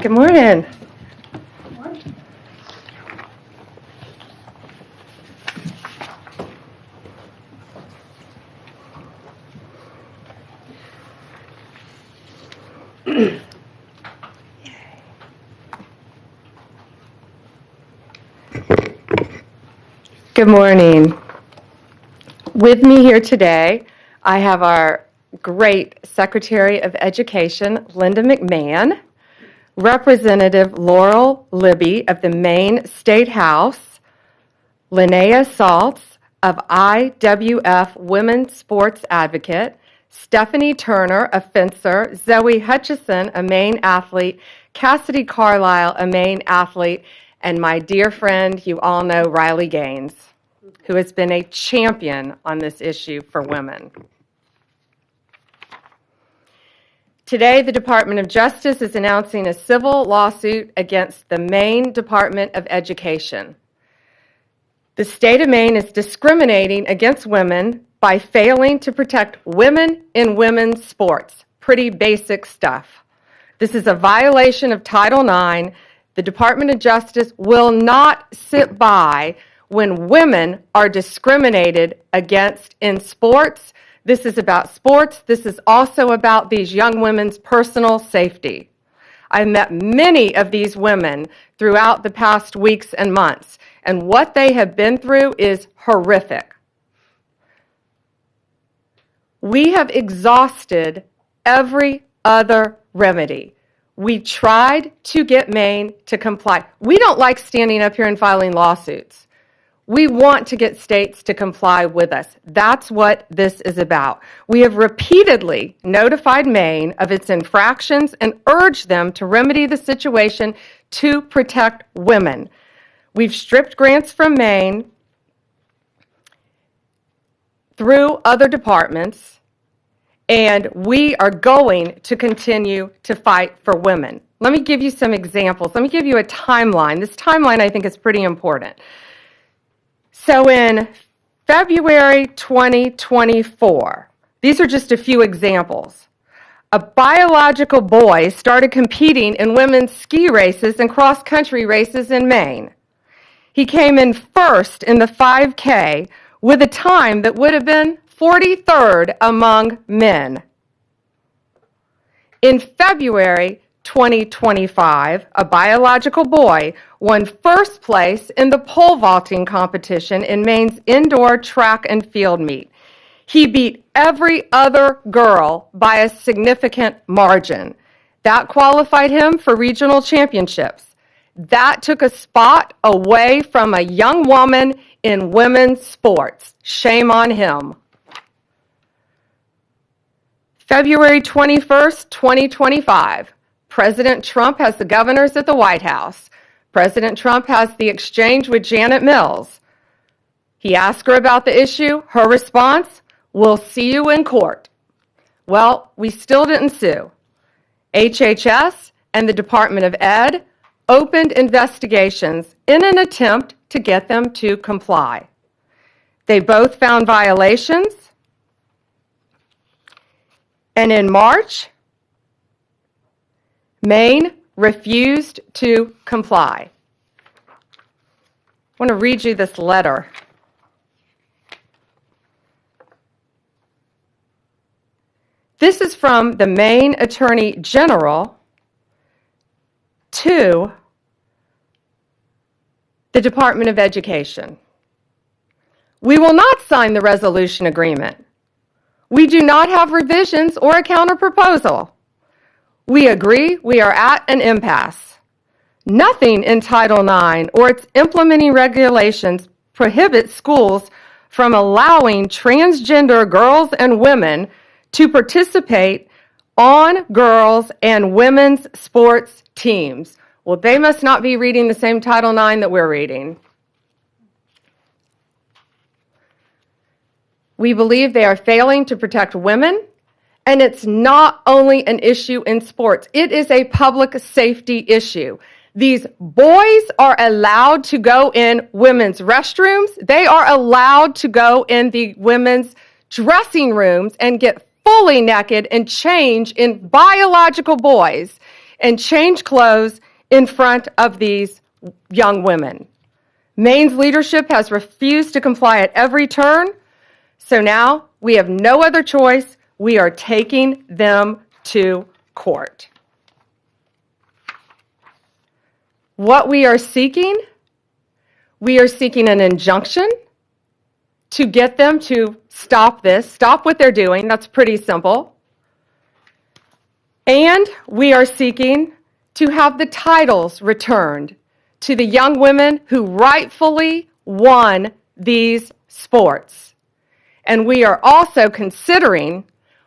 Good morning. Good morning. With me here today, I have our great Secretary of Education, Linda McMahon, Representative Laurel Libby of the Maine State House, Linnea Saltz of IWF Women's Sports Advocate, Stephanie Turner, a fencer, Zoe Hutchison, a Maine athlete, Cassidy Carlisle, a Maine athlete, and my dear friend, you all know Riley Gaines, who has been a champion on this issue for women. Today, the Department of Justice is announcing a civil lawsuit against the Maine Department of Education. The state of Maine is discriminating against women by failing to protect women in women's sports. Pretty basic stuff. This is a violation of Title IX. The Department of Justice will not sit by when women are discriminated against in sports. This is about sports. This is also about these young women's personal safety. I've met many of these women throughout the past weeks and months, and what they have been through is horrific. We have exhausted every other remedy. We tried to get Maine to comply. We don't like standing up here and filing lawsuits. We want to get states to comply with us. That's what this is about. We have repeatedly notified Maine of its infractions and urged them to remedy the situation to protect women. We've stripped grants from Maine through other departments, and we are going to continue to fight for women. Let me give you some examples. Let me give you a timeline. This timeline, I think, is pretty important. So in February 2024, these are just a few examples. A biological boy started competing in women's ski races and cross-country races in Maine. He came in first in the 5K with a time that would have been 43rd among men. In February 2025, a biological boy won first place in the pole vaulting competition in Maine's indoor track and field meet. He beat every other girl by a significant margin. That qualified him for regional championships. That took a spot away from a young woman in women's sports. Shame on him. February 21st, 2025. President Trump has the governors at the White House. President Trump has the exchange with Janet Mills. He asked her about the issue. Her response, "We'll see you in court." Well, we still didn't sue. HHS and the Department of Ed opened investigations in an attempt to get them to comply. They both found violations. And in March, Maine refused to comply. I want to read you this letter. This is from the Maine Attorney General to the Department of Education. We will not sign the resolution agreement. We do not have revisions or a counterproposal. We agree we are at an impasse. Nothing in Title IX or its implementing regulations prohibits schools from allowing transgender girls and women to participate on girls' and women's sports teams. Well, they must not be reading the same Title IX that we're reading. We believe they are failing to protect women. And it's not only an issue in sports. It is a public safety issue. These boys are allowed to go in women's restrooms. They are allowed to go in the women's dressing rooms and get fully naked and change in biological boys and change clothes in front of these young women. Maine's leadership has refused to comply at every turn, so now we have no other choice. We are taking them to court. What we are seeking an injunction to get them to stop this, stop what they're doing. That's pretty simple. And we are seeking to have the titles returned to the young women who rightfully won these sports. And we are also considering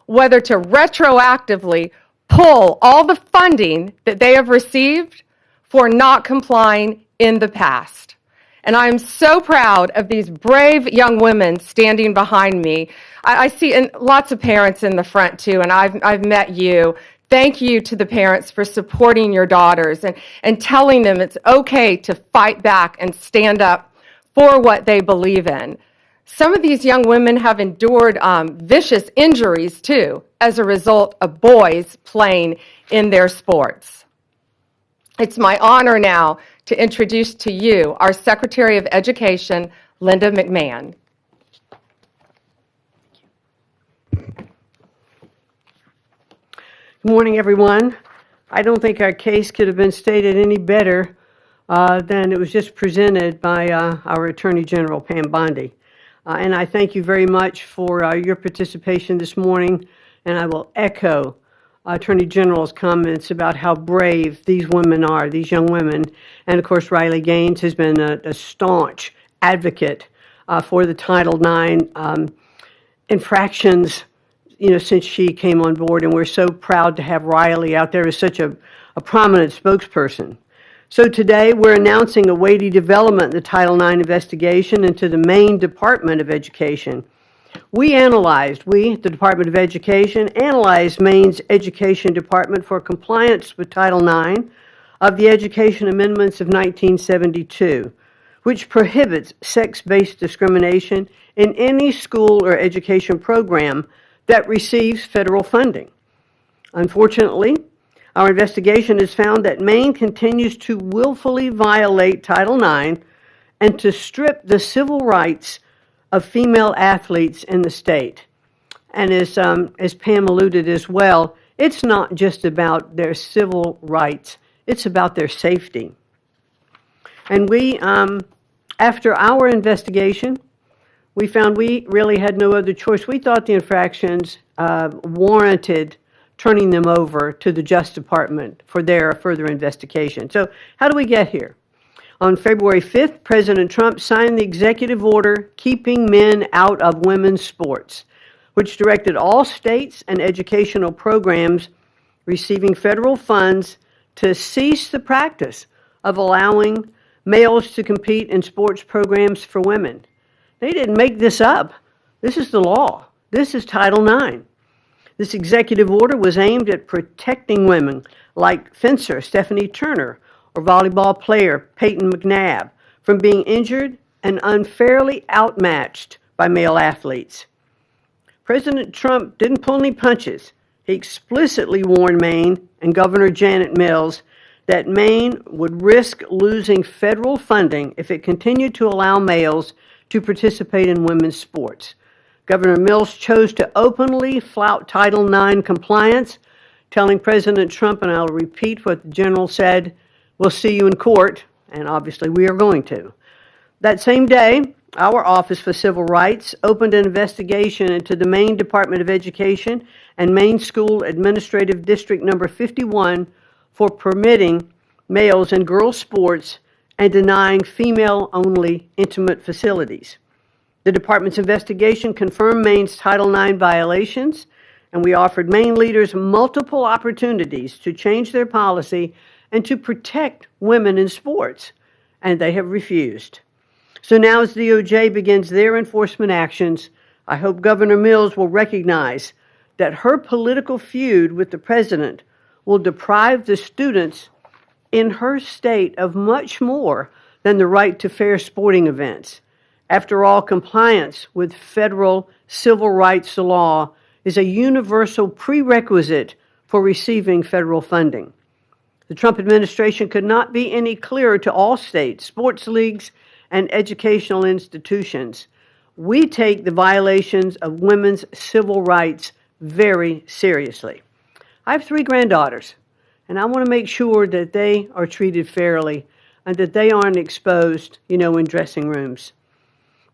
whether to retroactively pull all the funding that they have received for not complying in the past. And I am so proud of these brave young women standing behind me. I see and lots of parents in the front too, and I've met you. Thank you to the parents for supporting your daughters and telling them it's okay to fight back and stand up for what they believe in. Some of these young women have endured vicious injuries too as a result of boys playing in their sports. It's my honor now to introduce to you our Secretary of Education, Linda McMahon. Good morning, everyone. I don't think our case could have been stated any better than it was just presented by our Attorney General, Pam Bondi. And I thank you very much for your participation this morning, and I will echo Attorney General's comments about how brave these women are, these young women. And of course, Riley Gaines has been a staunch advocate for the Title IX infractions, since she came on board, and we're so proud to have Riley out there as such a prominent spokesperson. So today, we're announcing a weighty development in the Title IX investigation into the Maine Department of Education. We, the Department of Education, analyzed Maine's Education Department for compliance with Title IX of the Education Amendments of 1972, which prohibits sex-based discrimination in any school or education program that receives federal funding. Unfortunately, our investigation has found that Maine continues to willfully violate Title IX and to strip the civil rights of female athletes in the state. And as Pam alluded as well, it's not just about their civil rights, it's about their safety. And we, after our investigation, we found we really had no other choice. We thought the infractions warranted turning them over to the Justice Department for their further investigation. So how do we get here? On February 5th, President Trump signed the executive order keeping men out of women's sports, which directed all states and educational programs receiving federal funds to cease the practice of allowing males to compete in sports programs for women. They didn't make this up. This is the law. This is Title IX. This executive order was aimed at protecting women like fencer Stephanie Turner or volleyball player Peyton McNabb from being injured and unfairly outmatched by male athletes. President Trump didn't pull any punches. He explicitly warned Maine and Governor Janet Mills that Maine would risk losing federal funding if it continued to allow males to participate in women's sports. Governor Mills chose to openly flout Title IX compliance, telling President Trump, and I'll repeat what the general said, "We'll see you in court," and obviously we are going to. That same day, our Office for Civil Rights opened an investigation into the Maine Department of Education and Maine School Administrative District Number 51 for permitting males and girls sports and denying female-only intimate facilities. The department's investigation confirmed Maine's Title IX violations, and we offered Maine leaders multiple opportunities to change their policy and to protect women in sports, and they have refused. So now as the DOJ begins their enforcement actions, I hope Governor Mills will recognize that her political feud with the president will deprive the students in her state of much more than the right to fair sporting events. After all, compliance with federal civil rights law is a universal prerequisite for receiving federal funding. The Trump administration could not be any clearer to all states, sports leagues, and educational institutions. We take the violations of women's civil rights very seriously. I have 3 granddaughters, and I want to make sure that they are treated fairly and that they aren't exposed, in dressing rooms.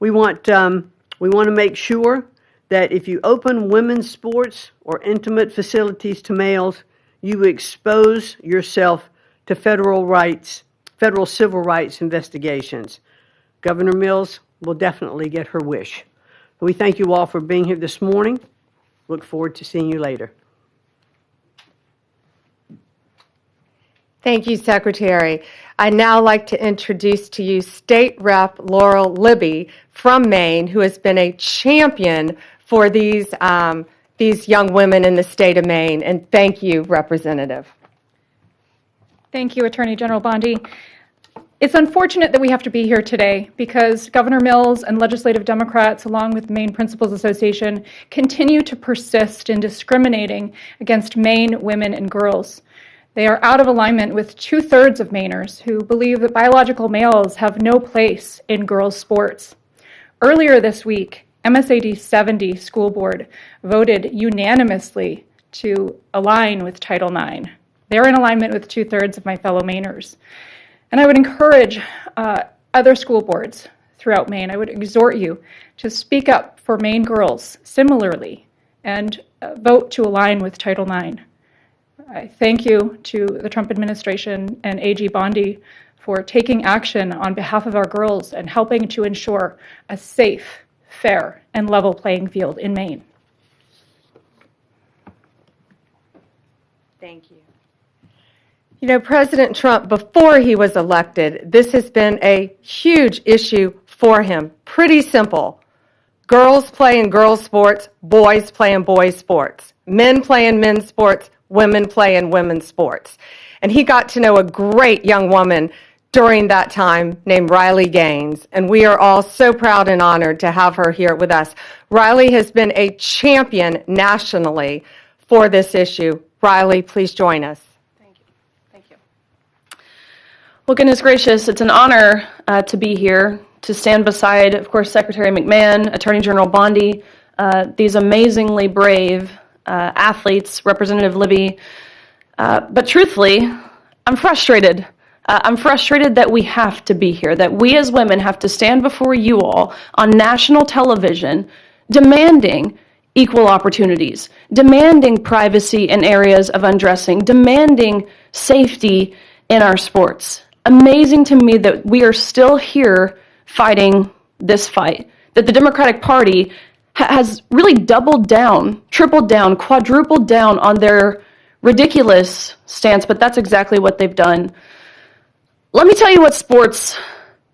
We want to make sure that if you open women's sports or intimate facilities to males, you expose yourself to federal civil rights investigations. Governor Mills will definitely get her wish. We thank you all for being here this morning. Look forward to seeing you later. Thank you, Secretary. I'd now like to introduce to you State Rep Laurel Libby from Maine, who has been a champion for these young women in the state of Maine. And thank you, Representative. Thank you, Attorney General Bondi. It's unfortunate that we have to be here today because Governor Mills and legislative Democrats, along with Maine Principals Association, continue to persist in discriminating against Maine women and girls. They are out of alignment with 2/3 of Mainers who believe that biological males have no place in girls' sports. Earlier this week, MSAD 70 School Board voted unanimously to align with Title IX. They're in alignment with 2/3 of my fellow Mainers. And I would encourage other school boards throughout Maine, I would exhort you to speak up for Maine girls similarly and vote to align with Title IX. I thank you to the Trump administration and AG Bondi for taking action on behalf of our girls and helping to ensure a safe, fair, and level playing field in Maine. Thank you. President Trump, before he was elected, this has been a huge issue for him. Pretty simple. Girls play in girls' sports, boys play in boys' sports. Men play in men's sports, women play in women's sports. And he got to know a great young woman during that time named Riley Gaines, and we are all so proud and honored to have her here with us. Riley has been a champion nationally for this issue. Riley, please join us. Well, goodness gracious, it's an honor to be here, to stand beside, of course, Secretary McMahon, Attorney General Bondi, these amazingly brave athletes, Representative Libby. But truthfully, I'm frustrated. I'm frustrated that we have to be here, that we as women have to stand before you all on national television demanding equal opportunities, demanding privacy in areas of undressing, demanding safety in our sports. Amazing to me that we are still here fighting this fight, that the Democratic Party has really doubled down, tripled down, quadrupled down on their ridiculous stance, but that's exactly what they've done. Let me tell you what sports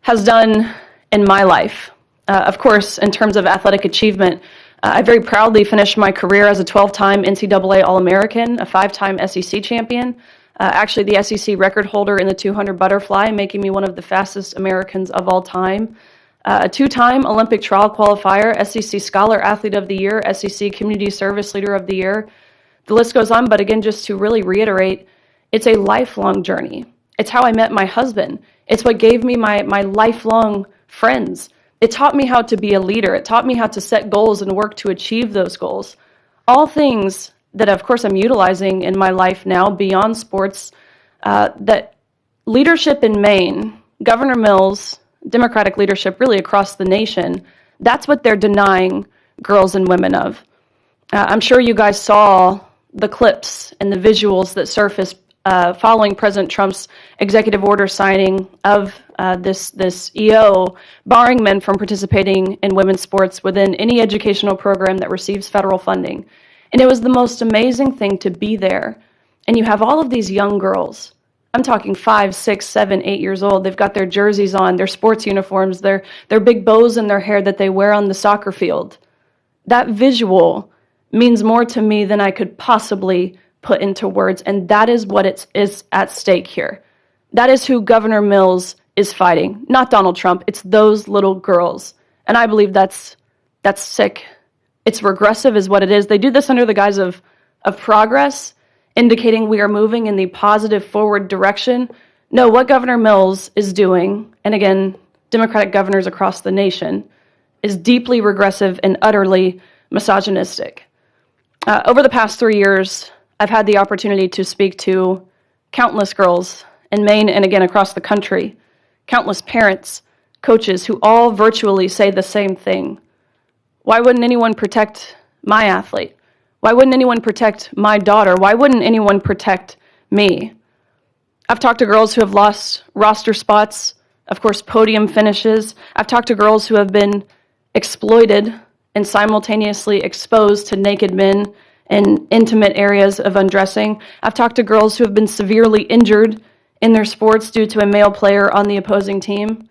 has done in my life. Of course, in terms of athletic achievement, I very proudly finished my career as a 12-time NCAA All-American, a 5-time SEC champion, actually the SEC record holder in the 200 butterfly, making me one of the fastest Americans of all time. A 2-time Olympic trial qualifier, SEC Scholar Athlete of the Year, SEC Community Service Leader of the Year. The list goes on, but again, just to really reiterate, it's a lifelong journey. It's how I met my husband. It's what gave me my lifelong friends. It taught me how to be a leader. It taught me how to set goals and work to achieve those goals. All things that, of course, I'm utilizing in my life now beyond sports, that leadership in Maine, Governor Mills, Democratic leadership really across the nation, that's what they're denying girls and women of. I'm sure you guys saw the clips and the visuals that surfaced following President Trump's executive order signing of this EO, barring men from participating in women's sports within any educational program that receives federal funding. And it was the most amazing thing to be there. And you have all of these young girls. I'm talking 5, 6, 7, 8 years old. They've got their jerseys on, their sports uniforms, their big bows in their hair that they wear on the soccer field. That visual means more to me than I could possibly put into words. And that is what is at stake here. That is who Governor Mills is fighting, not Donald Trump. It's those little girls. And I believe that's sick. It's regressive is what it is. They do this under the guise of progress, indicating we are moving in the positive forward direction. No, what Governor Mills is doing, and again, Democratic governors across the nation, is deeply regressive and utterly misogynistic. Over the past 3 years, I've had the opportunity to speak to countless girls in Maine and again across the country, countless parents, coaches who all virtually say the same thing. Why wouldn't anyone protect my athlete? Why wouldn't anyone protect my daughter? Why wouldn't anyone protect me? I've talked to girls who have lost roster spots, of course, podium finishes. I've talked to girls who have been exploited and simultaneously exposed to naked men in intimate areas of undressing. I've talked to girls who have been severely injured in their sports due to a male player on the opposing team.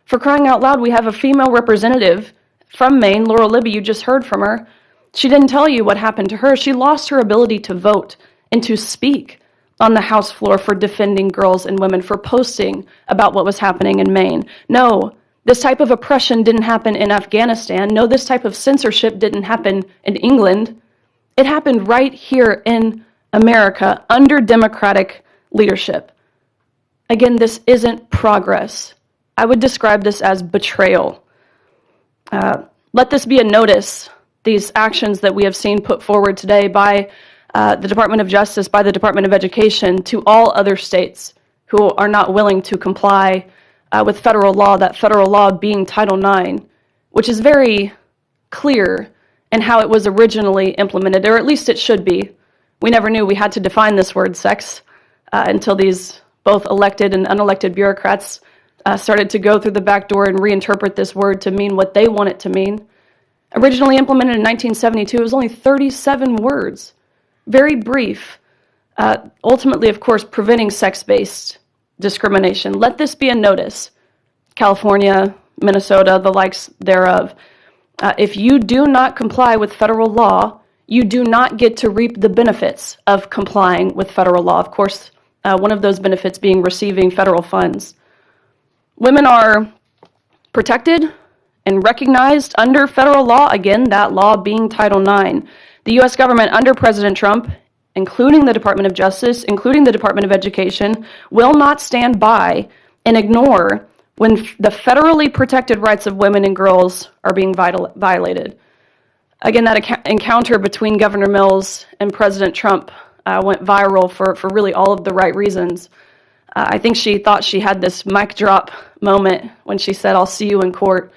For crying out loud, we have a female representative from Maine, Laurel Libby, you just heard from her. She didn't tell you what happened to her. She lost her ability to vote and to speak on the House floor for defending girls and women, for posting about what was happening in Maine. No, this type of oppression didn't happen in Afghanistan. No, this type of censorship didn't happen in England. It happened right here in America under Democratic leadership. Again, this isn't progress. I would describe this as betrayal. Let this be a notice, these actions that we have seen put forward today by the Department of Justice, by the Department of Education, to all other states who are not willing to comply with federal law, that federal law being Title IX, which is very clear in how it was originally implemented, or at least it should be. We never knew we had to define this word sex until these both elected and unelected bureaucrats started to go through the back door and reinterpret this word to mean what they want it to mean. Originally implemented in 1972, it was only 37 words, very brief. Ultimately, of course, preventing sex-based discrimination. Let this be a notice. California, Minnesota, the likes thereof. If you do not comply with federal law, you do not get to reap the benefits of complying with federal law. Of course, one of those benefits being receiving federal funds. Women are protected and recognized under federal law, again, that law being Title IX. The U.S. government under President Trump, including the Department of Justice, including the Department of Education, will not stand by and ignore when the federally protected rights of women and girls are being violated. Again, that encounter between Governor Mills and President Trump went viral for really all of the right reasons. I think she thought she had this mic drop moment when she said, "I'll see you in court."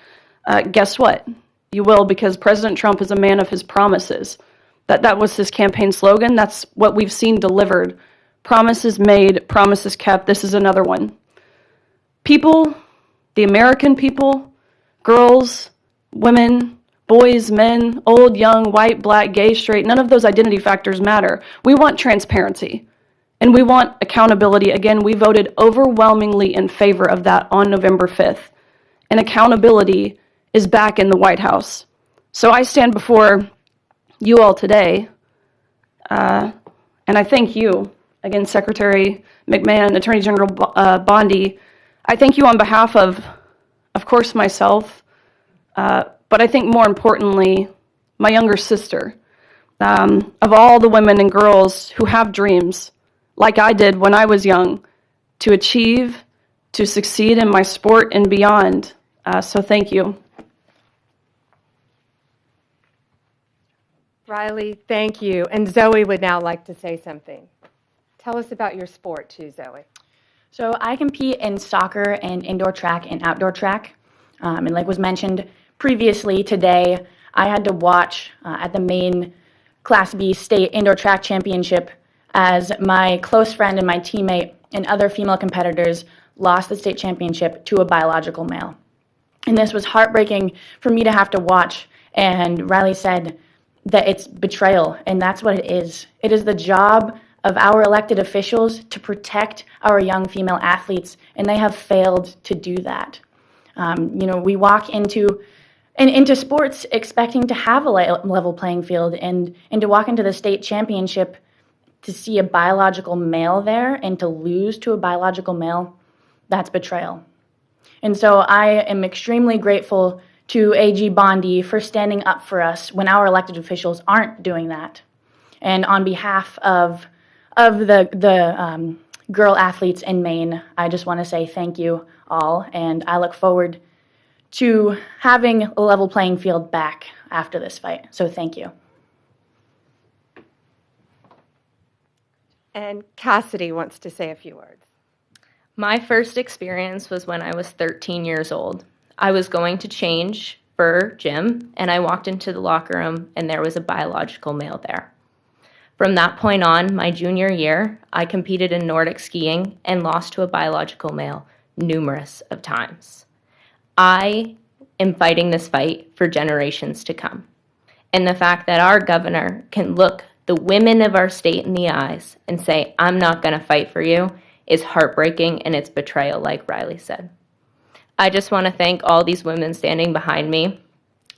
Guess what? You will, because President Trump is a man of his promises. That was his campaign slogan. That's what we've seen delivered. Promises made, promises kept. This is another one. People, the American people, girls, women, boys, men, old, young, white, black, gay, straight, none of those identity factors matter. We want transparency. And we want accountability. Again, we voted overwhelmingly in favor of that on November 5th. And accountability is back in the White House. So I stand before you all today, and I thank you, again, Secretary McMahon, Attorney General Bondi. I thank you on behalf of course, myself, but I think more importantly, my younger sister, of all the women and girls who have dreams, like I did when I was young, to achieve, to succeed in my sport and beyond. So thank you. Riley, thank you. And Zoe would now like to say something. Tell us about your sport too, Zoe. So I compete in soccer and indoor track and outdoor track. And like was mentioned previously today, I had to watch at the Maine Class B State Indoor Track Championship as my close friend and my teammate and other female competitors lost the state championship to a biological male. And this was heartbreaking for me to have to watch. And Riley said that it's betrayal, and that's what it is. It is the job of our elected officials to protect our young female athletes, and they have failed to do that. We walk into sports expecting to have a level playing field, and to walk into the state championship to see a biological male there and to lose to a biological male, that's betrayal. And so I am extremely grateful to AG Bondi for standing up for us when our elected officials aren't doing that. And on behalf of of the girl athletes in Maine, I just want to say thank you all, and I look forward to having a level playing field back after this fight. So thank you. And Cassidy wants to say a few words. My first experience was when I was 13 years old. I was going to change for gym, and I walked into the locker room, and there was a biological male there. From that point on, my junior year, I competed in Nordic skiing and lost to a biological male numerous of times. I am fighting this fight for generations to come. And the fact that our governor can look the women of our state in the eyes and say, I'm not going to fight for you, is heartbreaking, and it's betrayal, like Riley said. I just want to thank all these women standing behind me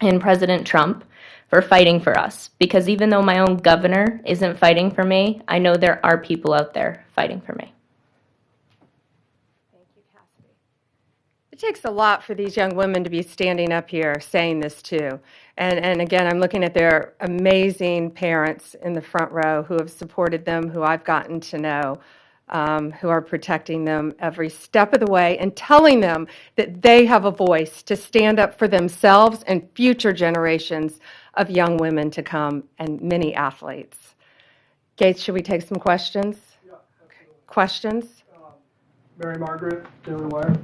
and President Trump for fighting for us, because even though my own governor isn't fighting for me, I know there are people out there fighting for me. Thank you, Cassidy. It takes a lot for these young women to be standing up here saying this too. And again, I'm looking at their amazing parents in the front row who have supported them, who I've gotten to know, who are protecting them every step of the way and telling them that they have a voice to stand up for themselves and future generations of young women to come and many athletes. Gates, should we take some questions? Yeah, Questions? Mary Margaret, Daily Wire.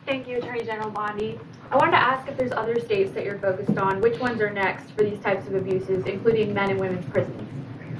Thank you, Attorney General Bondi. I wanted to ask if there's other states that you're focused on. Which ones are next for these types of abuses, including men and women's prisons?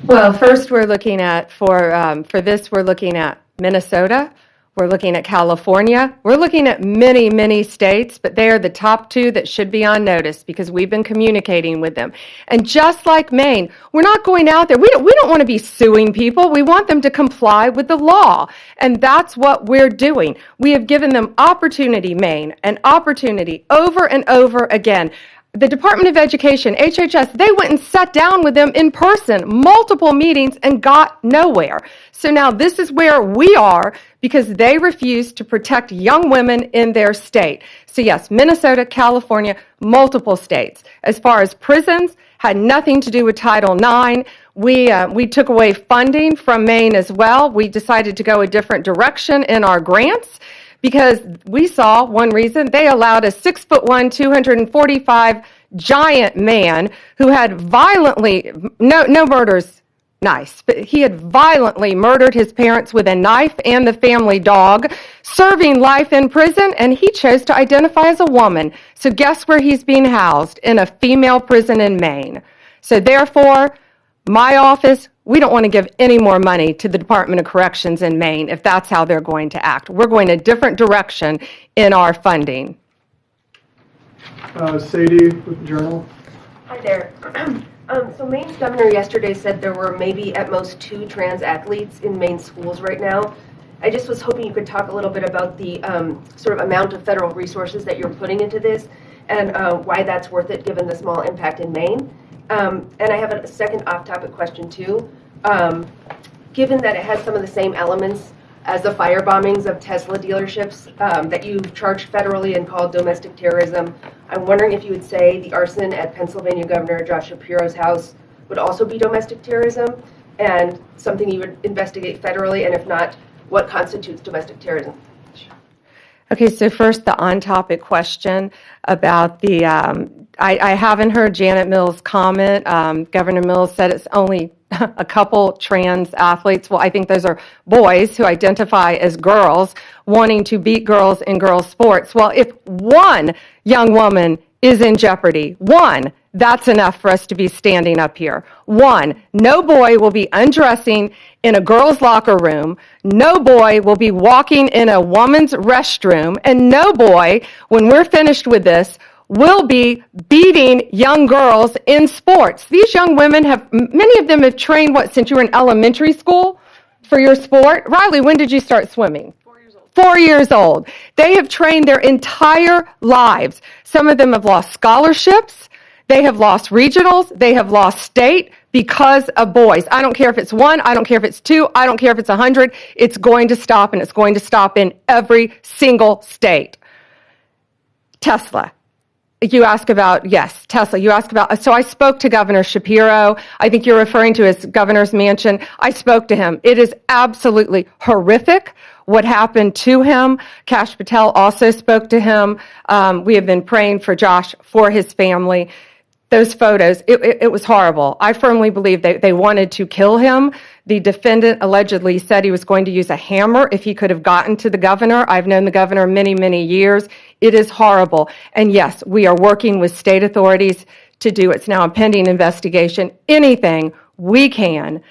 Well, first we're looking at, for this, we're looking at Minnesota, we're looking at California, we're looking at many, many states, but they are the top two that should be on notice because we've been communicating with them. And just like Maine, we're not going out there, we don't want to be suing people, we want them to comply with the law. And that's what we're doing. We have given them opportunity, Maine, an opportunity over and over again. The Department of Education, HHS, they went and sat down with them in person, multiple meetings, and got nowhere. So now this is where we are because they refuse to protect young women in their state. So yes, Minnesota, California, multiple states. As far as prisons, had nothing to do with Title IX. We took away funding from Maine as well. We decided to go a different direction in our grants, because we saw one reason they allowed a 6'1", 245 giant man who had violently, no murders, nice, but he had violently murdered his parents with a knife and the family dog, serving life in prison, and he chose to identify as a woman. So guess where he's being housed? In a female prison in Maine. So therefore, my office, we don't want to give any more money to the Department of Corrections in Maine if that's how they're going to act. We're going a different direction in our funding. Sadie with the Journal. Hi there. So Maine's governor yesterday said there were maybe at most 2 trans athletes in Maine schools right now. I just was hoping you could talk a little bit about the sort of amount of federal resources that you're putting into this and why that's worth it given the small impact in Maine. And I have a second off-topic question too. Given that it has some of the same elements as the fire bombings of Tesla dealerships that you've charged federally and called domestic terrorism, I'm wondering if you would say the arson at Pennsylvania Governor Josh Shapiro's house would also be domestic terrorism and something you would investigate federally, and if not, what constitutes domestic terrorism? Okay, so first the on-topic question about the, I haven't heard Janet Mills' comment. Governor Mills said it's only a couple trans athletes. Well, I think those are boys who identify as girls wanting to beat girls in girls' sports. Well, if one young woman is in jeopardy, one, that's enough for us to be standing up here. One, no boy will be undressing in a girl's locker room. No boy will be walking in a woman's restroom. And no boy, when we're finished with this, will be beating young girls in sports. These young women many of them have trained, since you were in elementary school for your sport? Riley, when did you start swimming? 4 years old. 4 years old. They have trained their entire lives. Some of them have lost scholarships. They have lost regionals. They have lost state because of boys. I don't care if it's 1. I don't care if it's 2. I don't care if it's 100. It's going to stop, and it's going to stop in every single state. Tesla. You ask about, yes, Tesla. You ask about, so I spoke to Governor Shapiro. I think you're referring to his governor's mansion. I spoke to him. It is absolutely horrific what happened to him. Kash Patel also spoke to him. We have been praying for Josh, for his family. Those photos, it was horrible. I firmly believe they wanted to kill him. The defendant allegedly said he was going to use a hammer if he could have gotten to the governor. I've known the governor many, many years. It is horrible. And yes, we are working with state authorities to do, it's now a pending investigation, anything we can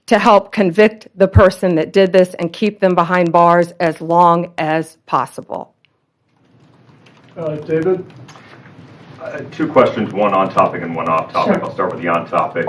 to help convict the person that did this and keep them behind bars as long as possible. David? Two questions, one on topic and one off topic. I'll start with the on topic.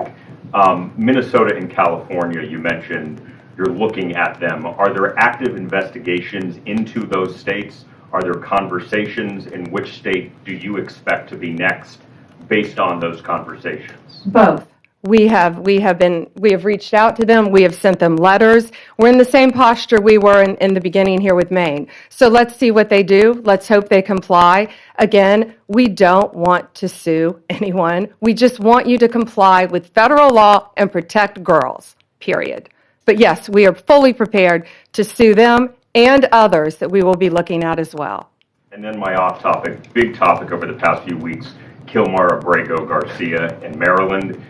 Minnesota and California, you mentioned you're looking at them. Are there active investigations into those states? Are there conversations? In which state do you expect to be next based on those conversations? Both. We have reached out to them. We have sent them letters. We're in the same posture we were in the beginning here with Maine. So let's see what they do. Let's hope they comply. Again, we don't want to sue anyone. We just want you to comply with federal law and protect girls, period. But yes, we are fully prepared to sue them and others that we will be looking at as well. And then my off topic, big topic over the past few weeks, Kilmar Abrego Garcia in Maryland.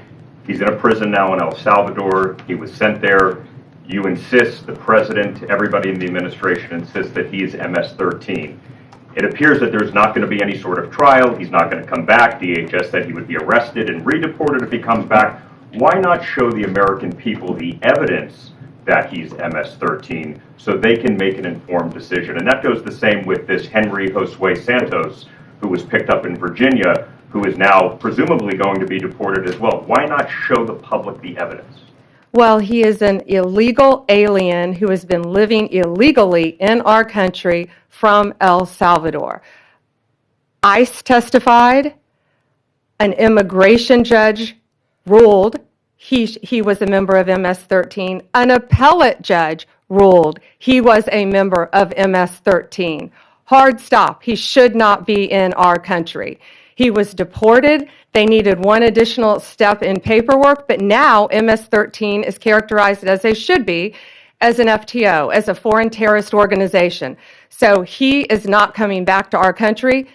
He's in a prison now in El Salvador. He was sent there. You insist, the president, everybody in the administration insists that he is MS-13. It appears that there's not going to be any sort of trial. He's not going to come back. DHS said he would be arrested and redeported if he comes back. Why not show the American people the evidence that he's MS-13 so they can make an informed decision? And that goes the same with this Henry Josue Santos, who was picked up in Virginia, who is now presumably going to be deported as well. Why not show the public the evidence? Well, he is an illegal alien who has been living illegally in our country from El Salvador. ICE testified, an immigration judge ruled he was a member of MS-13, an appellate judge ruled he was a member of MS-13. Hard stop. He should not be in our country. He was deported. They needed one additional step in paperwork, but now MS-13 is characterized as they should be, as an FTO, as a foreign terrorist organization. So he is not coming back to our country.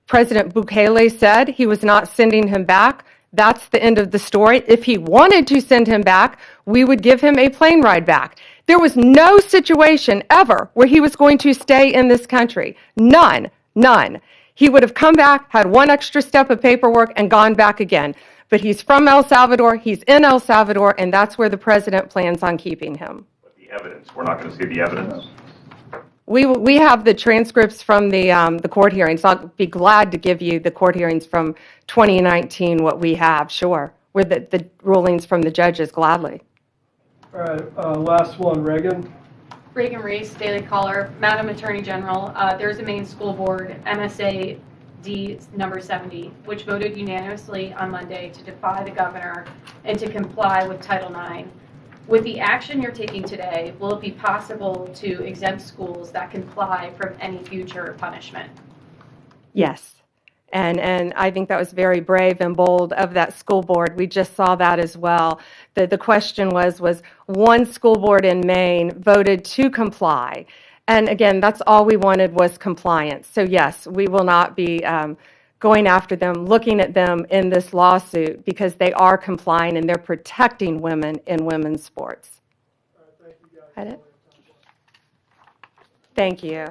President Bukele said he was not sending him back. That's the end of the story. If he wanted to send him back, we would give him a plane ride back. There was no situation ever where he was going to stay in this country. None. He would have come back, had one extra step of paperwork, and gone back again. But he's from El Salvador, he's in El Salvador, and that's where the president plans on keeping him. But the evidence, we're not going to see the evidence. We have the transcripts from the court hearings. I'll be glad to give you the court hearings from 2019, what we have, sure. With the rulings from the judges, gladly. All right, last one, Reagan. Reagan Reese, Daily Caller. Madam Attorney General, there's a Maine School Board, MSA D number 70, which voted unanimously on Monday to defy the governor and to comply with Title IX. With the action you're taking today, will it be possible to exempt schools that comply from any future punishment? Yes. And I think that was very brave and bold of that school board. We just saw that as well. The question was one school board in Maine voted to comply. And again, that's all we wanted was compliance. So yes, we will not be going after them, looking at them in this lawsuit because they are complying and they're protecting women in women's sports. All right, thank you guys. Thank you.